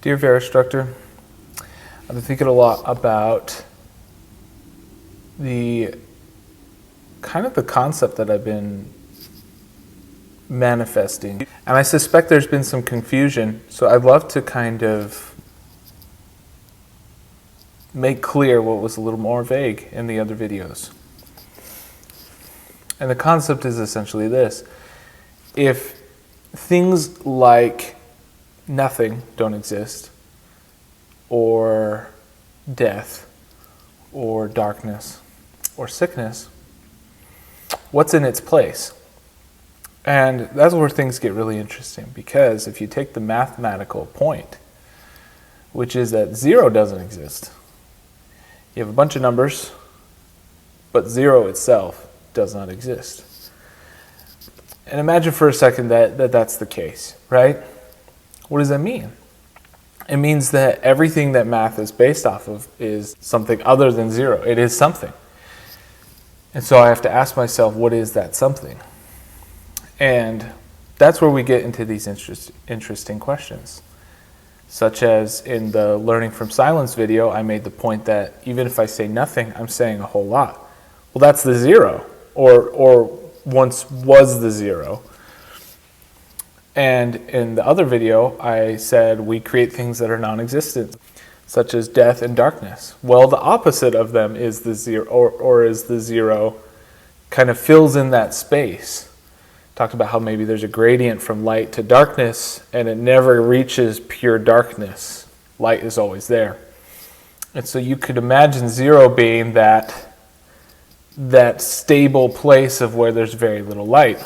Dear Verastructor, I've been thinking a lot about the concept that I've been manifesting. And I suspect there's been some confusion, so I'd love to kind of make clear what was a little more vague in the other videos. And the concept is essentially this. If things like nothing don't exist, or death, or darkness, or sickness, what's in its place? And that's where things get really interesting, because if you take the mathematical point, which is that zero doesn't exist, you have a bunch of numbers, but zero itself does not exist. And imagine for a second that that's the case, right? What does that mean? It means that everything that math is based off of is something other than zero. It is something. And so I have to ask myself, what is that something? And that's where we get into these interesting questions. Such as in the Learning from Silence video, I made the point that even if I say nothing, I'm saying a whole lot. Well, that's the zero, or once was the zero. And in the other video, I said we create things that are non-existent, such as death and darkness. Well, the opposite of them is the zero, or is the zero kind of fills in that space. Talked about how maybe there's a gradient from light to darkness, and it never reaches pure darkness. Light is always there. And so you could imagine zero being that stable place of where there's very little light.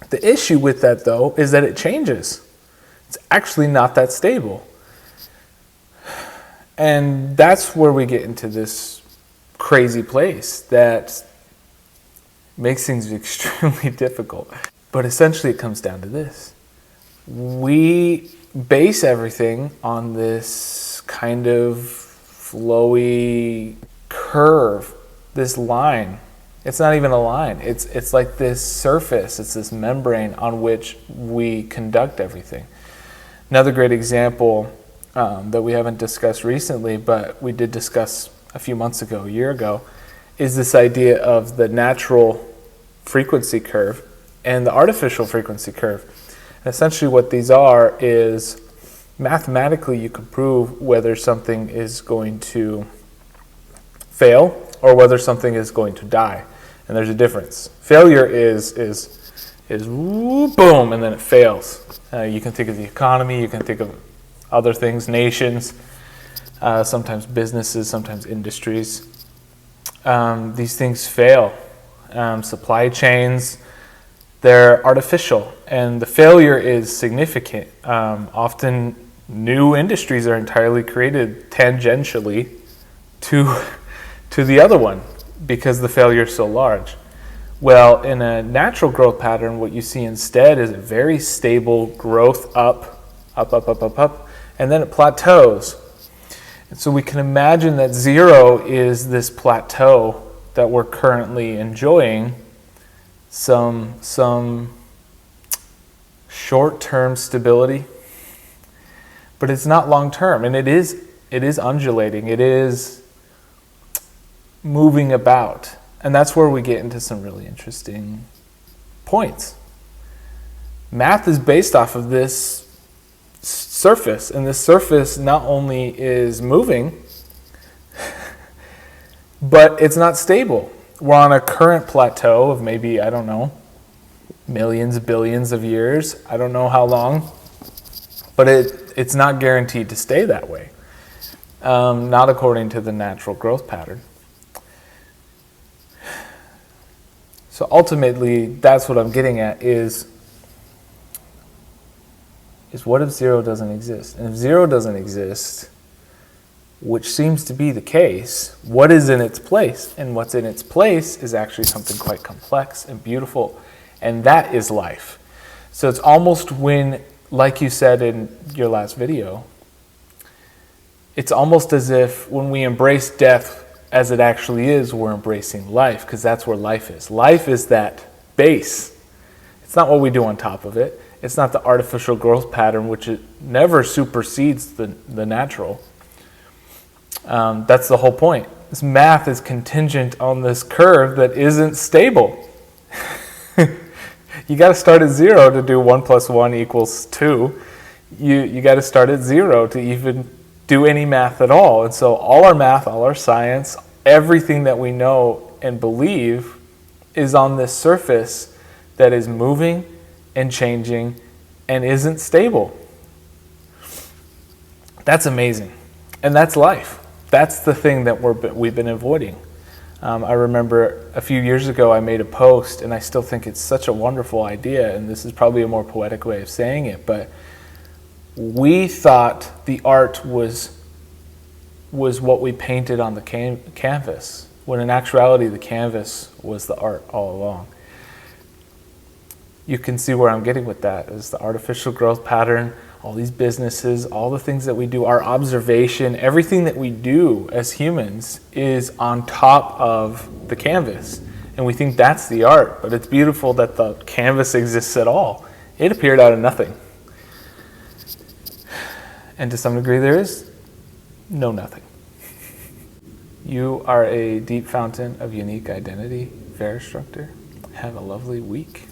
The issue with that, though, is that it changes. It's actually not that stable. And that's where we get into this crazy place that makes things extremely difficult. But essentially it comes down to this. We base everything on this kind of flowy curve, this line. It's not even a line. It's like this surface. It's this membrane on which we conduct everything. Another great example that we haven't discussed recently, but we did discuss a few months ago, a year ago, is this idea of the natural frequency curve and the artificial frequency curve. And essentially what these are is mathematically you can prove whether something is going to fail or whether something is going to die. And there's a difference. Failure is whoop, boom, and then it fails. You can think of the economy, you can think of other things, nations, sometimes businesses, sometimes industries. These things fail. Supply chains, they're artificial, and the failure is significant. Often new industries are entirely created tangentially to the other one, because the failure is so large. Well, in a natural growth pattern, what you see instead is a very stable growth up, and then it plateaus. And so we can imagine that zero is this plateau that we're currently enjoying, some short-term stability, but it's not long-term, and it is undulating, it is moving about. And that's where we get into some really interesting points. Math is based off of this surface, and this surface not only is moving, but it's not stable. We're on a current plateau of maybe, I don't know, millions, billions of years. I don't know how long, but it's not guaranteed to stay that way. Not according to the natural growth pattern. So ultimately, that's what I'm getting at is what if zero doesn't exist? And if zero doesn't exist, which seems to be the case, what is in its place? And what's in its place is actually something quite complex and beautiful, and that is life. So it's almost when, like you said in your last video, it's almost as if when we embrace death as it actually is, we're embracing life, because that's where life is. Life is that base. It's not what we do on top of it. It's not the artificial growth pattern, which it never supersedes the natural. That's the whole point. This math is contingent on this curve that isn't stable. You got to start at 0 to do 1 + 1 = 2. You got to start at 0 to even do any math at all. And so all our math, all our science, everything that we know and believe is on this surface that is moving and changing and isn't stable. That's amazing. And that's life. That's the thing that we've been avoiding. I remember a few years ago I made a post, and I still think it's such a wonderful idea, and this is probably a more poetic way of saying it, but we thought the art was what we painted on the canvas, when in actuality the canvas was the art all along. You can see where I'm getting with that, is the artificial growth pattern, all these businesses, all the things that we do, our observation, everything that we do as humans is on top of the canvas. And we think that's the art, but it's beautiful that the canvas exists at all. It appeared out of nothing. And to some degree there is no nothing. You are a deep fountain of unique identity, Verastructor. Have a lovely week.